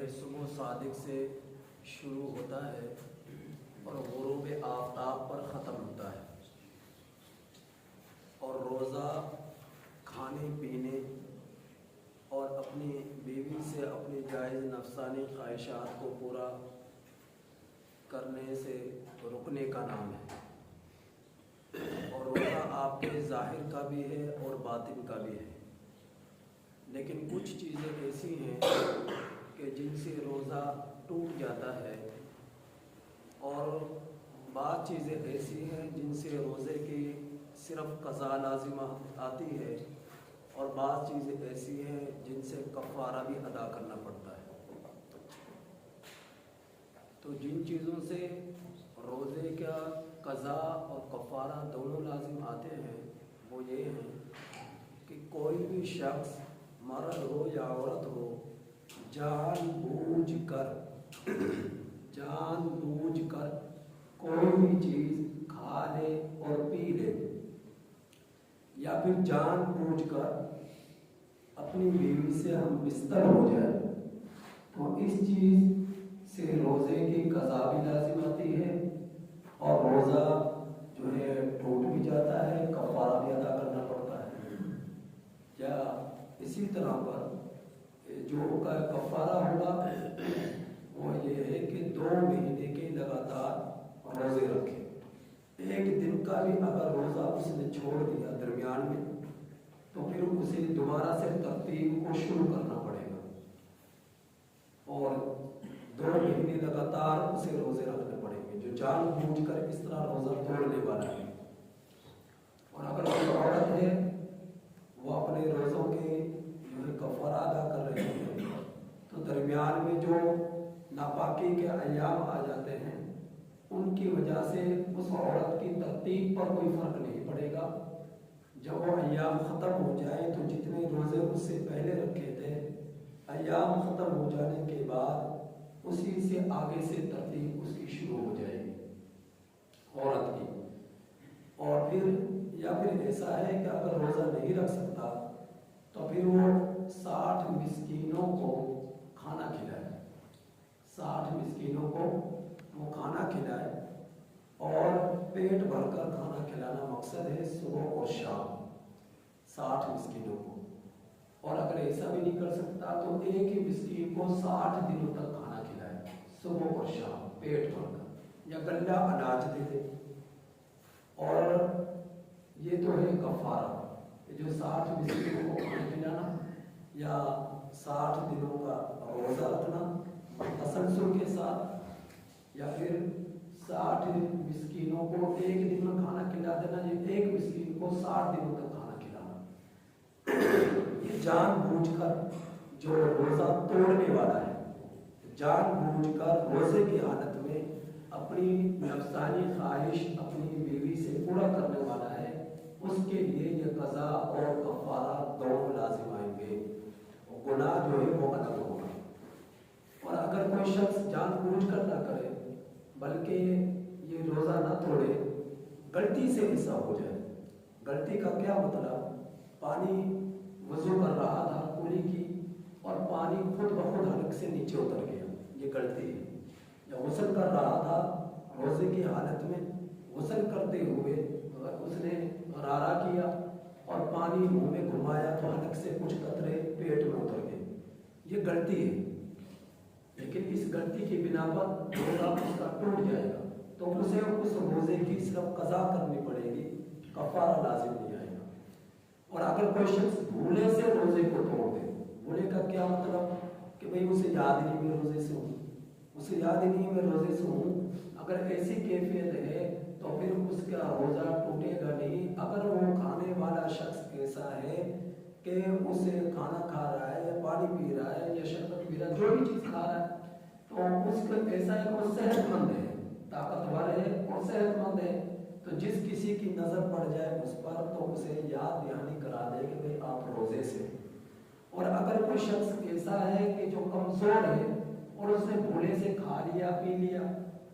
ہے صبح صادق سے شروع ہوتا ہے اور غروب آفتاب پر ختم ہوتا ہے، اور روزہ کھانے پینے اور اپنی بیوی سے اپنی جائز نفسانی خواہشات کو پورا کرنے سے رکنے کا نام ہے۔ اور روزہ آپ کے ظاہر کا بھی ہے اور باطن کا بھی ہے، لیکن کچھ چیزیں ایسی ہیں کہ جن سے روزہ ٹوٹ جاتا ہے، اور بعض چیزیں ایسی ہیں جن سے روزے کی صرف قضا لازم آتی ہے، اور بعض چیزیں ایسی ہیں جن سے کفارہ بھی ادا کرنا پڑتا ہے۔ تو جن چیزوں سے روزے کا قضا اور کفارہ دونوں لازم آتے ہیں وہ یہ ہیں کہ کوئی بھی شخص مرد ہو یا عورت ہو جان بوجھ کر کوئی بھی چیز کھا لے اور پی لے، یا پھر جان بوجھ کر اپنی بیوی سے ہم بستر ہو جائے، تو اس چیز سے روزے کی قضا بھی لازم آتی ہے اور روزہ جو ہے ٹوٹ بھی جاتا ہے، کفارہ بھی ادا کرنا پڑتا ہے۔ یا اسی طرح پر جو کا کفارہ ہوگا وہ یہ ہے کہ 2 مہینے کے لگاتار روزے رکھے۔ ایک دن کا بھی اگر روزہ اس نے چھوڑ دیا درمیان میں تو پھر اسے دوبارہ سے ترتیب کو شروع کرنا پڑے گا، اور 2 مہینے لگاتار اسے روزے رکھنے پڑیں گے جو جان بوجھ کر اس طرح روزہ توڑنے والا ہے۔ اور اگر کوئی عورت ہے وہ اپنے روزوں کے جو ہے کفارہ ادا کر رہی ہے تو درمیان میں جو ناپاکی کے ایام آ جاتے ہیں ان کی وجہ سے اس عورت کی ترتیب پر کوئی فرق نہیں پڑے گا۔ جب وہ ایام ختم ہو جائے تو جتنے روزے اس سے پہلے رکھے تھے ایام ختم ہو جانے کے بعد اسی سے آگے سے ترتیب اس کی شروع ہو جائے گی عورت کی۔ اور پھر ایسا ہے کہ اگر روزہ نہیں رکھ سکتا تو پھر وہ 60 مسکینوں کو کھانا کھلائے، 60 مسکینوں کو وہ کھانا کھلائے، اور پیٹ بھر کر کھانا کھلانا مقصد ہے صبح اور شام 60 مسکینوں کو۔ اور اگر ایسا بھی نہیں کر سکتا تو ایک ہی مسکین کو 60 دنوں تک کھانا کھلائے صبح اور شام پیٹ بھر کر، یا غلہ اناج دے دے۔ اور یہ تو ہے کفارہ جو 60 مسکینوں کو کھانا کھلانا یا 60 دنوں کا روزہ رکھنا تسلسل کے ساتھ، یا پھر 60 مسکینوں کو ایک دن میں کھانا کھلا دینا، یہ ایک مسکین کو 60 دنوں تک کھانا کھلانا۔ یہ جان بوجھ کر جو روزہ توڑنے والا ہے، جان بوجھ کر روزے کی حالت میں اپنی نفسانی خواہش اپنی بیوی سے پورا کرنے والا ہے، اس کے لیے یہ قضا اور کفارہ دونوں لازم آئیں گے، گناہ جو ہے وہ الگ ہوگا۔ اور اگر کوئی شخص جان بوجھ کر نہ کرے بلکہ یہ روزہ نہ توڑے، غلطی سے ایسا ہو جائے، غلطی کا کیا مطلب، پانی وضو کر رہا تھا پوری کی اور پانی خود بخود حلق سے نیچے اتر گیا، یہ غلطی ہے۔ یا غسل کر رہا تھا روزے کی حالت میں، غسل کرتے ہوئے اس نے غرارہ کیا اور پانی منہ میں گھمایا تو حلق سے کچھ قطرے پیٹ میں اتر گئے، یہ غلطی ہے۔ لیکن اس غلطی کی بنا پر روزہ اس کا ٹوٹ جائے گا تو اسے اس روزے کی صرف قضا کرنی پڑے گی، کفارہ لازم نہیں آئے گا۔ اور اگر کوئی شخص بھولے سے روزے کو توڑ دے، بھولے کا کیا مطلب کہ بھئی اسے یاد نہیں میں روزے سے ہوں، اسے یاد ہی نہیں میں روزے سے ہوں، اگر ایسی کیفیت ہے تو پھر اس کا روزہ ٹوٹے گا نہیں۔ اگر وہ کھانے والا شخص ایسا ہے کہ اسے کھانا کھا رہا ہے یا پانی پی رہا ہے یا شربت پی رہا ہے، جو بھی چیز کھا رہا ہے، تو اس کا ایسا ہے کہ وہ صحت مند ہے، طاقتور ہے اور صحت مند ہے، تو جس کسی کی نظر پڑ جائے اس پر تو اسے یاد دہانی کرا دے کہ بھئی آپ روزے سے۔ اور اگر کوئی شخص ایسا ہے کہ جو کمزور ہے اور اس نے بھولے سے کھا لیا پی لیا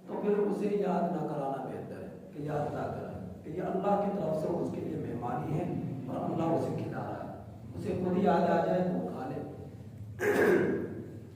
تو پھر اسے یاد نہ کرانا بہتر ہے کہ یاد نہ کرائے کہ یہ اللہ کی طرف سے اس کے لیے مہمانی ہے اور اللہ اسے کھلا رہا ہے، اسے خود یاد آ جائے تو کھا لے۔